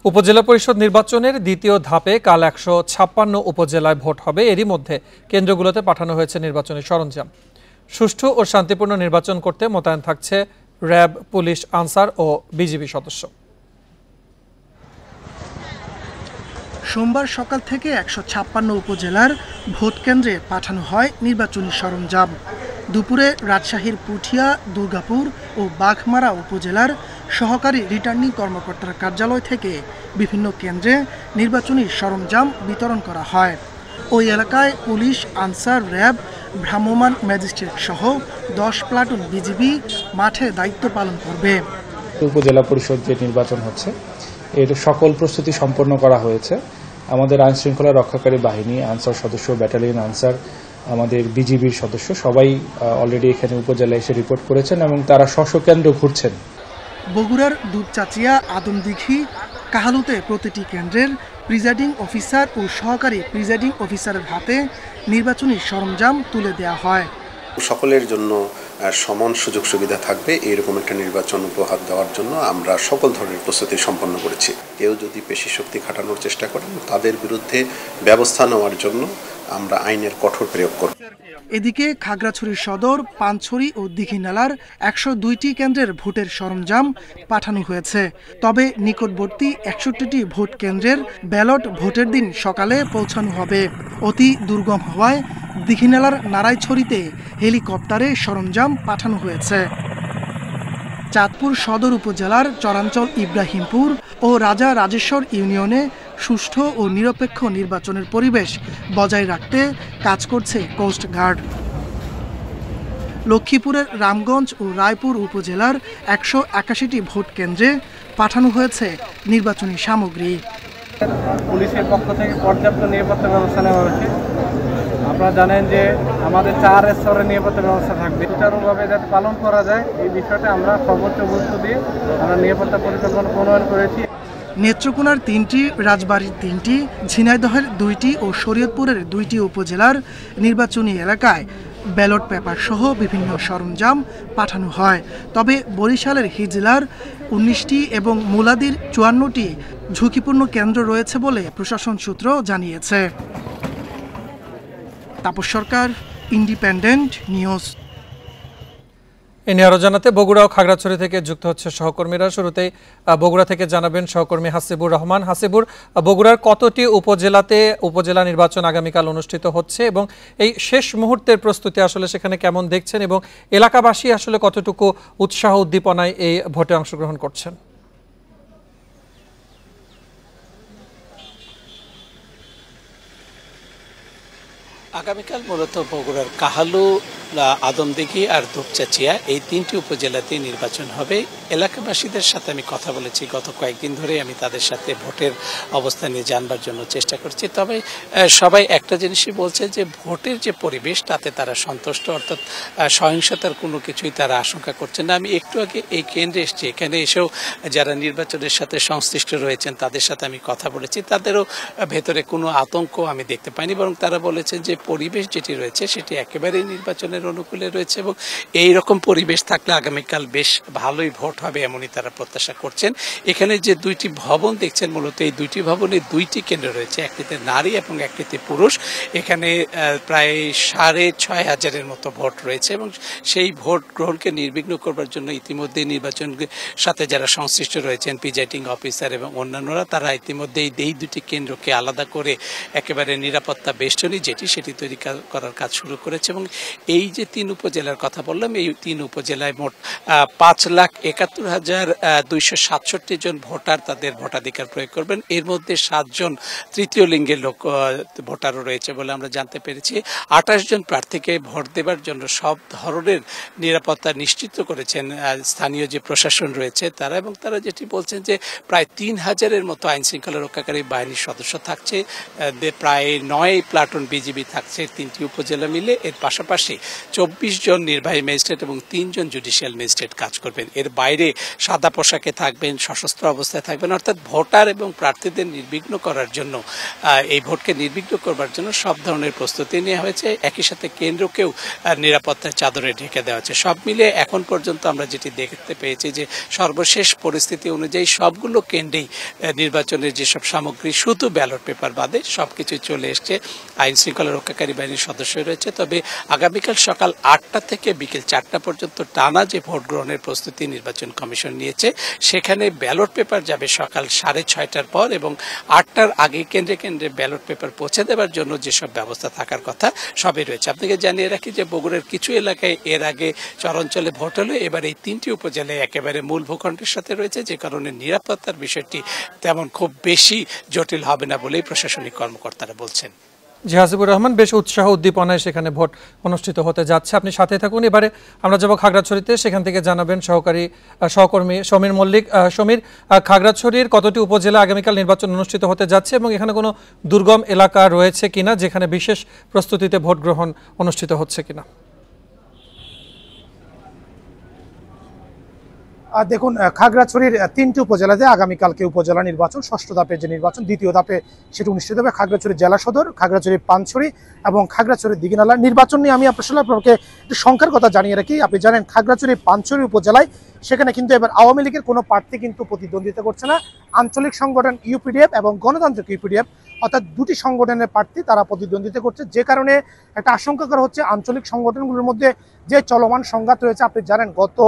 উপজেলা পরিষদ নির্বাচনের দ্বিতীয় ধাপে কাল ১৫৬ উপজেলায় ভোট হবে। এরই মধ্যে কেন্দ্রগুলোতে পাঠানো হয়েছে নির্বাচনী সরঞ্জাম। সুষ্ঠু ও শান্তিপূর্ণ নির্বাচন করতে মোতায়েন থাকছে র্যাব, পুলিশ, আনসার ও বিজিবি সদস্য। সোমবার সকাল থেকে ১৫৬ উপজেলার ভোট কেন্দ্রে পাঠানো হয় নির্বাচনী সরঞ্জাম। দুপুরে রাজশাহীর পুঠিয়া, দুর্গাপুর ও বাঘমারা উপজেলার সহকারী রিটার্নিং কর্মকর্তার কার্যালয় থেকে বিভিন্ন কেন্দ্রে নির্বাচনী সরঞ্জাম বিতরণ করা হয়। ওই এলাকায় পুলিশ, আনসার, র্যাব, ভ্রাম্যমাণ ম্যাজিস্ট্রেট সহ ১০ প্লাটুন বিজিবি মাঠে দায়িত্ব পালন করবে। উপজেলা পরিষদ যে নির্বাচন হচ্ছে এর সকল প্রস্তুতি সম্পন্ন করা হয়েছে। আমাদের আইন শৃঙ্খলা রক্ষাকারী বাহিনী, আনসার সদস্য, ব্যাটালিয়ন আনসার, আমাদের বিজিবির সদস্য সবাই অলরেডি এখানে উপজেলায় এসে রিপোর্ট করেছেন এবং তারা স্ব কেন্দ্র ঘুরছেন। বগুড়ার দুপচাচিয়া, আদমদিঘি, কাহালুতে প্রতিটি কেন্দ্রের প্রিজাইডিং অফিসার ও সহকারী প্রিজাইডিং অফিসারের হাতে নির্বাচনী সরঞ্জাম তুলে দেওয়া হয়। সকলের জন্য সমান সুযোগ সুবিধা থাকবে এরকম একটা নির্বাচন উপহার দেওয়ার জন্য আমরা সকল ধরনের প্রস্তুতি সম্পন্ন করেছি। কেউ যদি পেশি শক্তি খাটানোর চেষ্টা করেন তাদের বিরুদ্ধে ব্যবস্থা নেওয়ার জন্য আমরা আইনের কঠোর প্রয়োগ করব। এদিকে খাগড়াছড়ি সদর, পানছড়ি ও দীঘিনালার ১০২টি কেন্দ্রের ভোটের সরঞ্জাম পাঠানো হয়েছে। তবে নিকটবর্তী ৬১টি ভোট কেন্দ্রের ব্যালট ভোটের দিন সকালে পৌঁছানো হবে। অতি দুর্গম হওয়ায় দীঘিনালার নারায়ছড়িতে হেলিকপ্টারে সরঞ্জাম পাঠানো হয়েছে। চাঁদপুর সদর উপজেলার চরাঞ্চল, ইব্রাহিমপুর ও রাজা রাজেশ্বর ইউনিয়নে সুষ্ঠু ও নিরপেক্ষ নির্বাচনের পরিবেশ বজায় রাখতে কাজ করছে কোস্ট গার্ড। লক্ষ্মীপুরের রামগঞ্জ ও রায়পুর উপজেলার ১৮১টি ভোট কেন্দ্রে পাঠানো হয়েছে নির্বাচনী সামগ্রী। পুলিশের পক্ষ থেকে পর্যাপ্ত নিরাপত্তা ব্যবস্থা নেওয়া হয়েছে। আপনারা জানেন যে আমাদের ৪ স্তরের নিরাপত্তা ব্যবস্থা থাকবে, সুচারুভাবে যাতে পালন করা যায় এই বিষয়টা আমরা সর্বোচ্চ গুরুত্ব দিয়ে আমরা নিরাপত্তা পরিকল্পনা প্রণয়ন করেছি। নেত্রকোনার ৩টি, রাজবাড়ীর ৩টি, ঝিনাইদহের ২টি ও শরীয়তপুরের ২টি উপজেলার নির্বাচনী এলাকায় ব্যালট পেপার সহ বিভিন্ন সরঞ্জাম পাঠানো হয়। তবে বরিশালের হিজলার ১৯টি এবং মুলাদির ৫৪টি ঝুঁকিপূর্ণ কেন্দ্র রয়েছে বলে প্রশাসন সূত্র জানিয়েছে। তাপস সরকার, ইন্ডিপেন্ডেন্ট নিউজ। এ নিয়ে আরো জানাতে বগুড়া ও খাগড়াছড়ি থেকে যুক্ত হচ্ছে সহকর্মীরা। শুরুতেই বগুড়া থেকে জানাবেন সহকর্মী হাসিবুর রহমান। হাসিবুর, বগুড়ার কতটি উপজেলাতে উপজেলা নির্বাচন আগামীকাল অনুষ্ঠিত হচ্ছে এবং এই শেষ মুহূর্তের প্রস্তুতি আসলে সেখানে কেমন দেখছেন এবং এলাকাবাসী আসলে কতটুকু উৎসাহ উদ্দীপনায় এই ভোটে অংশগ্রহণ করছেন? আগামীকাল মূলত বগুড়ার কাহালু, আদমদিঘি আর দুপচাচিয়া এই ৩টি উপজেলাতে নির্বাচন হবে। এলাকাবাসীদের সাথে আমি কথা বলেছি, গত কয়েকদিন ধরে আমি তাদের সাথে ভোটের অবস্থা নিয়ে জানবার জন্য চেষ্টা করছি। তবে সবাই একটা জিনিসই বলছে যে ভোটের যে পরিবেশ তাতে তারা সন্তুষ্ট, অর্থাৎ সহিংসতার কোনো কিছুই তারা আশঙ্কা করছেন না। আমি একটু আগে এই কেন্দ্রে এসেছি, এখানে এসেও যারা নির্বাচনের সাথে সংশ্লিষ্ট রয়েছেন তাদের সাথে আমি কথা বলেছি। তাদেরও ভেতরে কোনো আতঙ্ক আমি দেখতে পাইনি, বরং তারা বলেছেন যে পরিবেশ যেটি রয়েছে সেটি একেবারেই নির্বাচনের অনুকূলে রয়েছে এবং এই রকম পরিবেশ থাকলে আগামীকাল বেশ ভালোই ভোট হবে এমনই তারা প্রত্যাশা করছেন। এখানে যে ২টি ভবন দেখছেন, মূলত এই ২টি ভবনে ২টি কেন্দ্র রয়েছে, একটিতে নারী এবং একটিতে পুরুষ। এখানে প্রায় ৬,৫০০-এর মতো ভোট রয়েছে এবং সেই ভোট গ্রহণকে নির্বিঘ্ন করবার জন্য ইতিমধ্যে নির্বাচনের সাথে যারা সংশ্লিষ্ট রয়েছেন, প্রিজাইডিং অফিসার এবং অন্যান্যরা, তারা ইতিমধ্যেই এই ২টি কেন্দ্রকে আলাদা করে একেবারে নিরাপত্তা বেষ্টনী সেটি তৈরি করার কাজ শুরু করেছে। এবং এই যে ৩ উপজেলার কথা বললাম, এই ৩ উপজেলায় মোট ৫,৭১,২৬৭ জন ভোটার তাদের ভোটাধিকার প্রয়োগ করবেন। এর মধ্যে ৭ জন তৃতীয় লিঙ্গের লোক ভোটারও রয়েছে বলে আমরা জানতে পেরেছি। ২৮ জন প্রার্থীকে ভোট দেবার জন্য সব ধরনের নিরাপত্তা নিশ্চিত করেছেন স্থানীয় যে প্রশাসন রয়েছে তারা, এবং তারা যেটি বলছেন যে প্রায় ৩,০০০-এর মতো আইন শৃঙ্খলা রক্ষাকারী বাহিনীর সদস্য থাকছে, প্রায় ৯ প্লাটুন বিজিবি থাকছে থাকছে 3টি উপজেলা মিলে। এর পাশাপাশি 24 জন নির্বাহী ম্যাজিস্ট্রেট এবং 3 জন জুডিশিয়াল ম্যাজিস্ট্রেট কাজ করবেন। এর বাইরে সাদা পোশাকে থাকবেন, সশস্ত্র অবস্থায় থাকবেন, অর্থাৎ ভোটার এবং প্রার্থীদের নির্বিঘ্ন করার জন্য, এই ভোটকে নির্বিঘ্ন করবার জন্য সব ধরনের প্রস্তুতি নেওয়া হয়েছে। একই সাথে কেন্দ্রকেও নিরাপত্তার চাদরে ঢেকে দেওয়া হচ্ছে। সব মিলিয়ে এখন পর্যন্ত আমরা যেটি দেখতে পেয়েছি যে সর্বশেষ পরিস্থিতি অনুযায়ী সবগুলো কেন্দ্রেই নির্বাচনের যেসব সামগ্রী শুধু ব্যালট পেপার বাদে সবকিছু চলে এসছে। আইন শৃঙ্খলা রক্ষাকারী বাহিনীর সদস্য রয়েছে। তবে আগামীকাল সকাল 8টা থেকে বিকেল 4টা পর্যন্ত টানা যে ভোট গ্রহণের প্রস্তুতি নির্বাচন কমিশন নিয়েছে, সেখানে ব্যালট পেপার যাবে সকাল 6:30টার পর এবং 8টার আগে কেন্দ্রে কেন্দ্রে ব্যালট পেপার পৌঁছে দেওয়ার জন্য যেসব ব্যবস্থা থাকার কথা সবই রয়েছে। আপনাকে জানিয়ে রাখি যে বগুড়ার কিছু এলাকায় এর আগে চরাঞ্চলে ভোট হলো, এবার এই 3টি উপজেলায় একেবারে মূল ভূখণ্ডের সাথে রয়েছে, যে কারণে নিরাপত্তার বিষয়টি তেমন খুব বেশি জটিল হবে না বলেই প্রশাসনিক কর্মকর্তারা বলছেন। জি হাসিবুর রহমান, বেশ উৎসাহ উদ্দীপনায় সেখানে ভোট অনুষ্ঠিত হতে যাচ্ছে। আপনি সাথে থাকুন। এবারে আমরা যাব খাগড়াছড়িতে, সেখান থেকে জানাবেন সহকর্মী সমীর মল্লিক। সমীর, খাগড়াছড়ির কতটি উপজেলা আগামীকাল নির্বাচন অনুষ্ঠিত হতে যাচ্ছে এবং এখানে কোনো দুর্গম এলাকা রয়েছে কিনা যেখানে বিশেষ প্রস্তুতিতে ভোট গ্রহণ অনুষ্ঠিত হচ্ছে কিনা? দেখুন, খাগড়াছড়ির 3টি উপজেলাতে আগামীকালকে উপজেলা নির্বাচন, ষষ্ঠ ধাপের যে নির্বাচন, দ্বিতীয় ধাপে সেটি অনুষ্ঠিত হবে খাগড়াছড়ি জেলা সদর, খাগড়াছড়ি পানছড়ি এবং খাগড়াছড়ি দিঘিনালা। নির্বাচন নিয়ে আমি আপনাকে একটু সংখ্যার কথা জানিয়ে রাখি। আপনি জানেন খাগড়াছড়ি পানছড়ি উপজেলায় সেখানে কিন্তু এবার আওয়ামী লীগের কোনো প্রার্থী কিন্তু প্রতিদ্বন্দ্বিতা করছে না। আঞ্চলিক সংগঠন ইউপিডিএফ এবং গণতান্ত্রিক ইউপিডিএফ, অর্থাৎ দুটি সংগঠনের প্রার্থী তারা প্রতিদ্বন্দ্বিতা করছে, যে কারণে একটা আশঙ্কা করা হচ্ছে আঞ্চলিক সংগঠনগুলোর মধ্যে যে চলমান সংঘাত রয়েছে। আপনি জানেন গত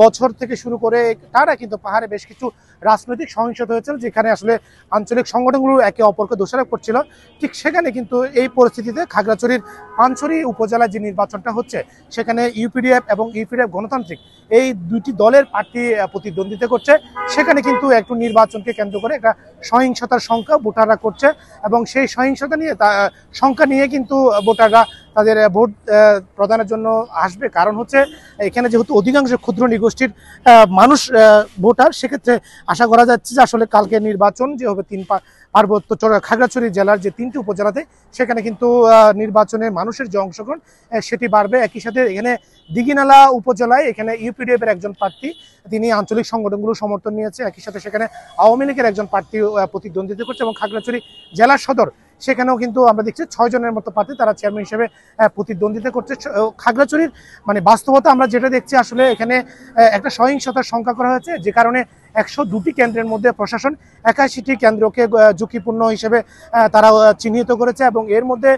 বছর থেকে শুরু করে তারা কিন্তু পাহাড়ে বেশ কিছু রাজনৈতিক সহিংসতা হয়েছিল, যেখানে আসলে আঞ্চলিক সংগঠনগুলো একে অপরকে দোষারোপ করছিল। ঠিক সেখানে কিন্তু এই পরিস্থিতিতে খাগড়াছড়ির পানছড়ি উপজেলায় যে নির্বাচনটা হচ্ছে, সেখানে ইউপিডিএফ এবং ইউপিডিএফ গণতান্ত্রিক এই দুটি দলের প্রার্থী প্রতিদ্বন্দ্বিতা করছে। সেখানে কিন্তু একটু নির্বাচনকে কেন্দ্র করে একটা সহিংসতার সংখ্যা ভোটাররা করছে এবং সেই সহিংসতা নিয়ে সংখ্যা নিয়ে কিন্তু ভোটাররা তাদের ভোট প্রদানের জন্য আসবে। কারণ হচ্ছে এখানে যেহেতু অধিকাংশ ক্ষুদ্র নিগোষ্ঠীর মানুষ ভোটার, সেক্ষেত্রে আশা করা যাচ্ছে যে আসলে কালকে নির্বাচন যে হবে পার্বত্য খাগড়াছড়ি জেলার যে 3টি উপজেলাতে, সেখানে কিন্তু নির্বাচনে মানুষের যে অংশগ্রহণ সেটি বাড়বে। একই সাথে এখানে দিঘিনালা উপজেলায় এখানে ইউপিডিএফ এর একজন প্রার্থী, তিনি আঞ্চলিক সংগঠনগুলো সমর্থন নিয়েছে। একই সাথে সেখানে আওয়ামী লীগের একজন প্রার্থী প্রতিদ্বন্দ্বিতা করছে এবং খাগড়াছড়ি জেলা সদর সেখানেও কিন্তু আমরা দেখছি 6 জনের মতো প্রার্থী তারা চেয়ারম্যান হিসেবে প্রতিদ্বন্দ্বিতা করছে। খাগড়াছড়ির মানে বাস্তবতা আমরা যেটা দেখছি, আসলে এখানে একটা সহিংসতার সংখ্যা করা হয়েছে, যে কারণে 102টি কেন্দ্রের মধ্যে প্রশাসন 81টি কেন্দ্রকে ঝুঁকিপূর্ণ হিসেবে তারা চিহ্নিত করেছে এবং এর মধ্যে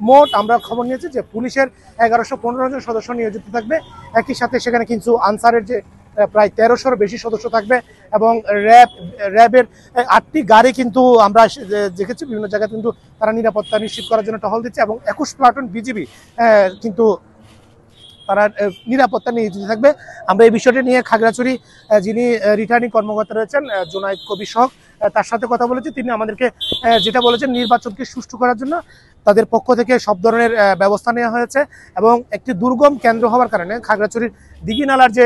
মোট আমরা খবর নিয়েছি যে পুলিশের 1115 জন সদস্য নিয়োজিত থাকবে। একই সাথে সেখানে কিন্তু আনসারের যে প্রায় 1300-এর বেশি সদস্য থাকবে এবং র্যাবের 8টি গাড়ি কিন্তু আমরা দেখেছি বিভিন্ন জায়গায় কিন্তু তারা নিরাপত্তা নিশ্চিত করার জন্য টহল দিচ্ছে এবং 21 প্লাটুন বিজিবি কিন্তু তারা নিরাপত্তা নিয়োজিত থাকবে। আমরা এই বিষয়টি নিয়ে খাগড়াছড়ি যিনি রিটার্নিং কর্মকর্তা রয়েছেন জুনাইদ কবির সহ, তার সাথে কথা বলেছি। তিনি আমাদেরকে যেটা বলেছেন, নির্বাচনকে সুষ্ঠু করার জন্য তাদের পক্ষ থেকে সব ধরনের ব্যবস্থা নেওয়া হয়েছে এবং একটি দুর্গম কেন্দ্র হওয়ার কারণে খাগড়াছড়ির দিঘিনালার যে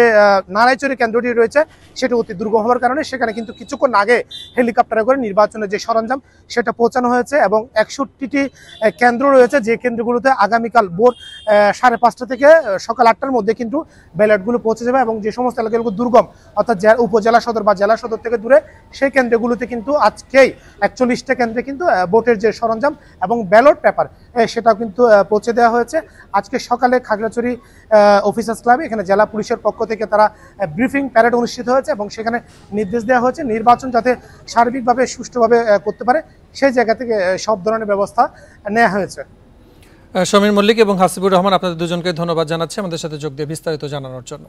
নারায়চরি কেন্দ্রটি রয়েছে সেটা অতি দুর্গম হওয়ার কারণে সেখানে কিন্তু কিছুক্ষণ আগে হেলিকপ্টারে করে নির্বাচনের যে সরঞ্জাম সেটা পৌঁছানো হয়েছে এবং 61টি কেন্দ্র রয়েছে, যে কেন্দ্রগুলোতে আগামীকাল ভোর 5:30 থেকে সকাল 8টার মধ্যে কিন্তু ব্যালটগুলো পৌঁছে যাবে এবং যে সমস্ত এলাকাগুলো দুর্গম, অর্থাৎ উপজেলা সদর বা জেলা সদর থেকে দূরে, সেই কেন্দ্রগুলোতে কিন্তু আজকেই 41টা কেন্দ্রে কিন্তু ভোটের যে সরঞ্জাম এবং ব্যালট পেপার সেটাও কিন্তু পৌঁছে দেওয়া হয়েছে। আজকে সকালে খাগড়াছড়ি অফিসার্স ক্লাবে এখানে জেলা পুলিশের পক্ষ থেকে তারা ব্রিফিং প্যারেড অনুষ্ঠিত হয়েছে এবং সেখানে নির্দেশ দেওয়া হয়েছে নির্বাচন যাতে সার্বিকভাবে সুষ্ঠুভাবে করতে পারে, সেই জায়গা থেকে সব ধরনের ব্যবস্থা নেওয়া হয়েছে। সমীর মল্লিক এবং হাসিবুর রহমান, আপনাদের দুজনকে ধন্যবাদ জানাচ্ছি আমাদের সাথে যোগ দিয়ে বিস্তারিত জানানোর জন্য।